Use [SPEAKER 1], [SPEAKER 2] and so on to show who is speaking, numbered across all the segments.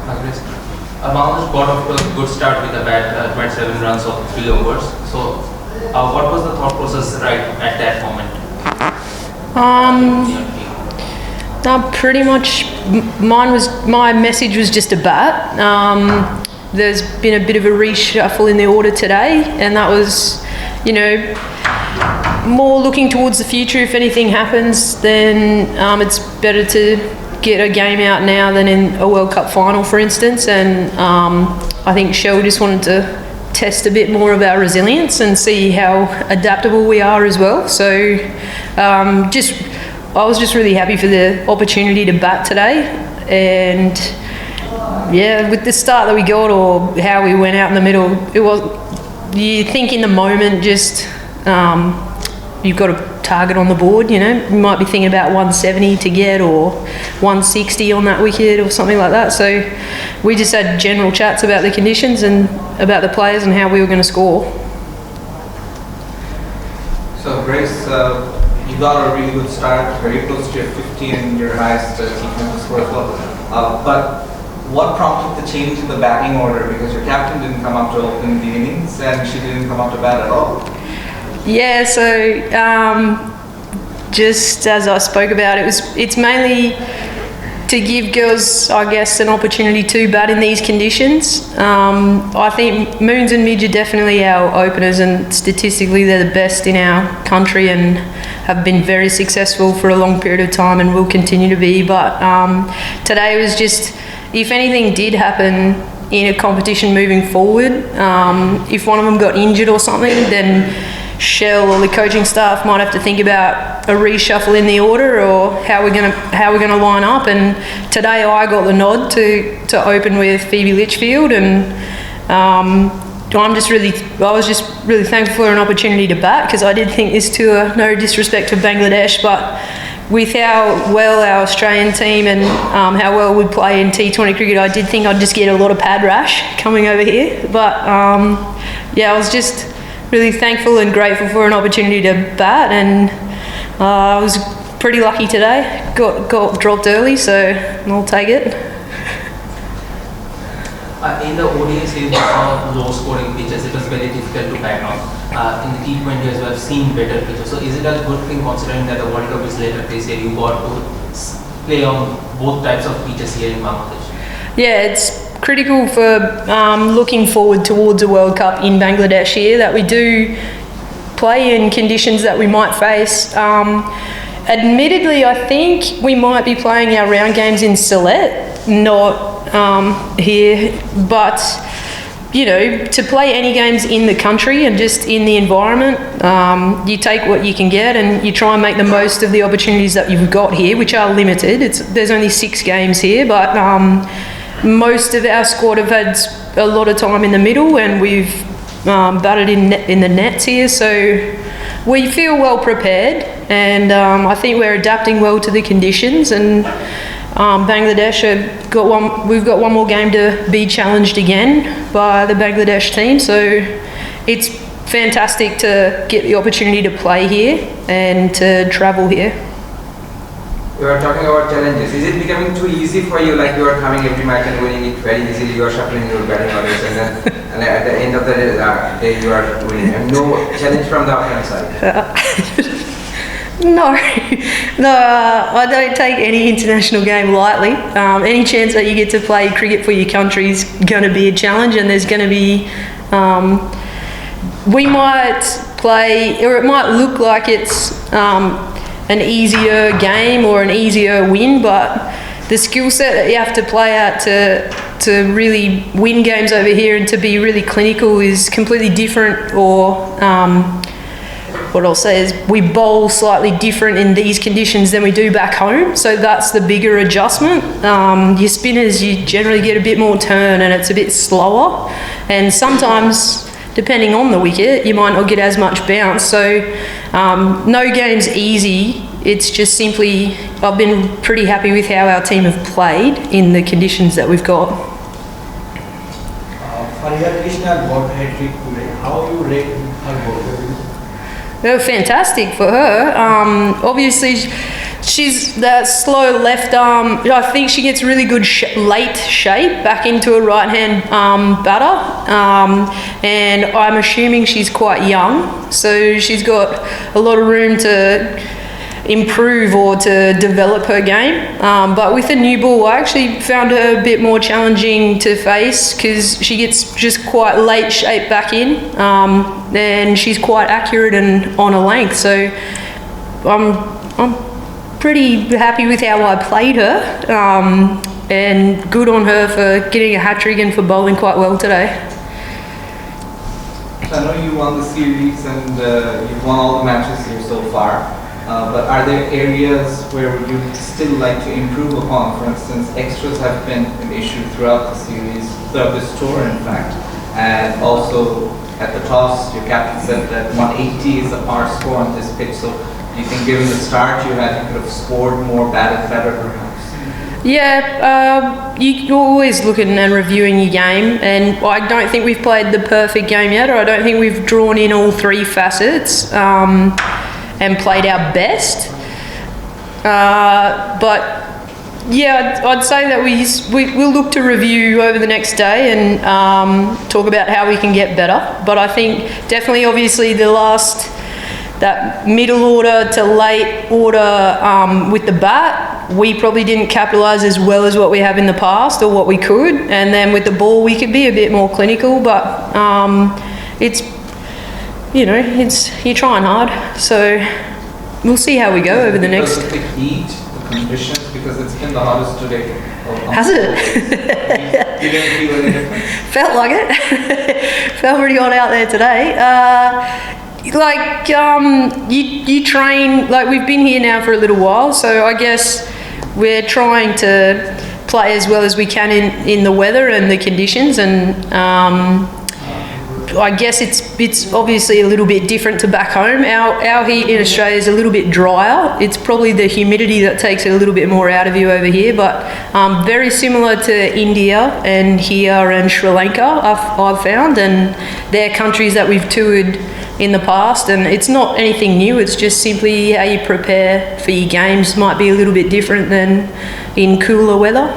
[SPEAKER 1] Agrees. Bangladesh got off to a good start with a bat, 27 runs of 3 overs. So, what was the thought process right at that moment?
[SPEAKER 2] Pretty much, my message was just a bat. There's been a bit of a reshuffle in the order today, and that was, more looking towards the future. If anything happens, then it's better to get a game out now than in a World Cup final, for instance. And I think Shell just wanted to test a bit more of our resilience and see how adaptable we are as well. So I was just really happy for the opportunity to bat today. And yeah, with the start that we got or how we went out in the middle, you think in the moment just you've got a target on the board, you might be thinking about 170 to get or 160 on that wicket or something like that. So we just had general chats about the conditions and about the players and how we were going to score.
[SPEAKER 3] So Grace, you got a really good start, very close to your 50 and your highest T20 score as well. But what prompted the change in the batting order? Because your captain didn't come up to open the innings and she didn't come up to bat at all.
[SPEAKER 2] Yeah, so just as I spoke about, it's mainly to give girls, I guess, an opportunity to bat in these conditions. I think Moons and Midge are definitely our openers, and statistically they're the best in our country and have been very successful for a long period of time and will continue to be. But today was just, if anything did happen in a competition moving forward, if one of them got injured or something, then Shell or the coaching staff might have to think about a reshuffle in the order or how we're gonna line up. And today I got the nod to open with Phoebe Litchfield, and I was just really thankful for an opportunity to bat, because I did think this tour, no disrespect to Bangladesh, but with how well our Australian team and how well we'd play in T20 cricket, I did think I'd just get a lot of pad rash coming over here. But yeah, I was just really thankful and grateful for an opportunity to bat, and I was pretty lucky today. Got dropped early, so I'll take it.
[SPEAKER 1] In the ODI series, low scoring pitches, it was very difficult to bat on. In the T20 as well, I've seen better pitches. So is it a good thing, considering that the World Cup is later this year, you got to play on both types of pitches here in Bangladesh? Yeah,
[SPEAKER 2] it's critical for looking forward towards a World Cup in Bangladesh here, that we do play in conditions that we might face. Admittedly, I think we might be playing our round games in Sylhet, not here, but to play any games in the country and just in the environment, you take what you can get and you try and make the most of the opportunities that you've got here, which are limited. There's only 6 games here, but most of our squad have had a lot of time in the middle, and we've batted in the nets here, so we feel well prepared, and I think we're adapting well to the conditions. And Bangladesh we've got one more game to be challenged again by the Bangladesh team, so it's fantastic to get the opportunity to play here and to travel here.
[SPEAKER 3] You are talking about challenges. Is it becoming too easy for you, like you are coming every match and winning it very easily, you are shuffling your batting orders, and at the end of the day you are winning, and no challenge from the opponent side?
[SPEAKER 2] No, I don't take any international game lightly. Any chance that you get to play cricket for your country is going to be a challenge, and there's going to be, we might play, or it might look like it's an easier game or an easier win, but the skill set that you have to play at to really win games over here and to be really clinical is completely different. Or what I'll say is we bowl slightly different in these conditions than we do back home, so that's the bigger adjustment. Your spinners, you generally get a bit more turn and it's a bit slower, and sometimes depending on the wicket you might not get as much bounce. So no game's easy. It's just simply, I've been pretty happy with how our team have played in the conditions that we've got.
[SPEAKER 4] Farida Krishna got hat-trick today. How you rate her ball?
[SPEAKER 2] They were fantastic for her. Obviously, She's that slow left arm. I think she gets really good late shape back into a right-hand batter, and I'm assuming she's quite young, so she's got a lot of room to improve or to develop her game. But with a new ball, I actually found her a bit more challenging to face because she gets just quite late shape back in, and she's quite accurate and on a length. So I'm pretty happy with how I played her, and good on her for getting a hat-trick and for bowling quite well today.
[SPEAKER 3] I know you won the series and you've won all the matches here so far, but are there areas where you'd still like to improve upon? For instance, extras have been an issue throughout the series, throughout this tour in fact, and also at the toss your captain said that 180 is a par score on this pitch, so do you think given the start you had, you could have scored more, batted better perhaps?
[SPEAKER 2] Yeah, you're always looking and reviewing your game, and I don't think we've played the perfect game yet, or I don't think we've drawn in all three facets and played our best. But yeah, I'd say that we'll look to review over the next day and talk about how we can get better. But I think definitely, obviously, that middle order to late order with the bat, we probably didn't capitalise as well as what we have in the past or what we could. And then with the ball, we could be a bit more clinical, but you're trying hard. So we'll see how we go over the next.
[SPEAKER 3] Because of the heat, the conditions, because it's been the hottest today.
[SPEAKER 2] Has it?
[SPEAKER 3] You didn't feel any difference?
[SPEAKER 2] Felt like it. Felt pretty hot out there today. You train, like we've been here now for a little while, so I guess we're trying to play as well as we can in the weather and the conditions, and I guess it's obviously a little bit different to back home. Our heat in Australia is a little bit drier. It's probably the humidity that takes it a little bit more out of you over here, but very similar to India and here and Sri Lanka, I've found, and they're countries that we've toured in the past, and it's not anything new, it's just simply how you prepare for your games might be a little bit different than in cooler weather.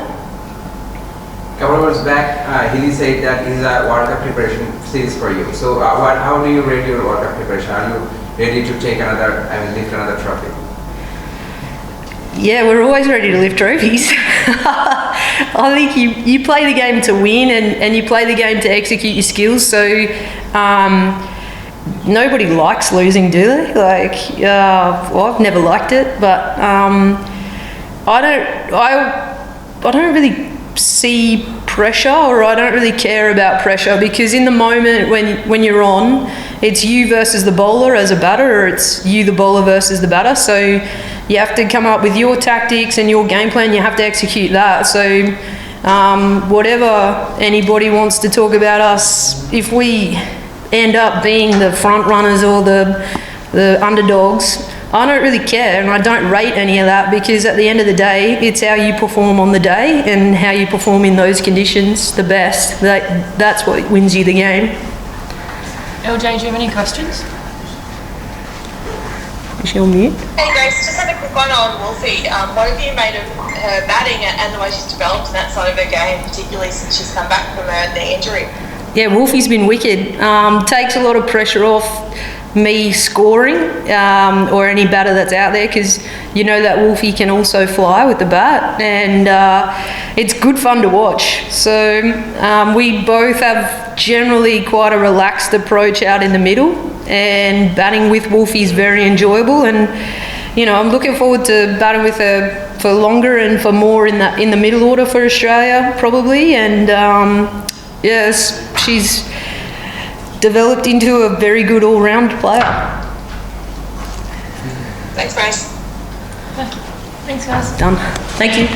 [SPEAKER 5] A couple of months back, Hilly said that this is a World Cup preparation series for you. So how do you rate your World Cup preparation? Are you ready to take lift another trophy?
[SPEAKER 2] Yeah, we're always ready to lift trophies. I think you play the game to win, and you play the game to execute your skills, so nobody likes losing, do they? Well, I've never liked it, but I don't really see pressure, or I don't really care about pressure, because in the moment when you're on, it's you versus the bowler as a batter, or it's you the bowler versus the batter. So you have to come up with your tactics and your game plan. You have to execute that. So whatever anybody wants to talk about us, if we end up being the front runners or the underdogs, I don't really care, and I don't rate any of that, because at the end of the day, it's how you perform on the day and how you perform in those conditions the best. That's what wins you the game.
[SPEAKER 6] LJ, do you have any questions?
[SPEAKER 2] Is she on mute?
[SPEAKER 7] Hey Grace, just had a quick one on Wolfie. What have you made of her batting and the way she's developed in that side of her game, particularly since she's come back from her knee injury?
[SPEAKER 2] Yeah, Wolfie's been wicked. Takes a lot of pressure off me scoring or any batter that's out there, because you know that Wolfie can also fly with the bat, and it's good fun to watch. So we both have generally quite a relaxed approach out in the middle, and batting with Wolfie is very enjoyable, and I'm looking forward to batting with her for longer and for more in the middle order for Australia probably, and yes, she's developed into a very good all-round player.
[SPEAKER 7] Thanks, Grace.
[SPEAKER 6] Thanks, guys.
[SPEAKER 2] Done. Thank you.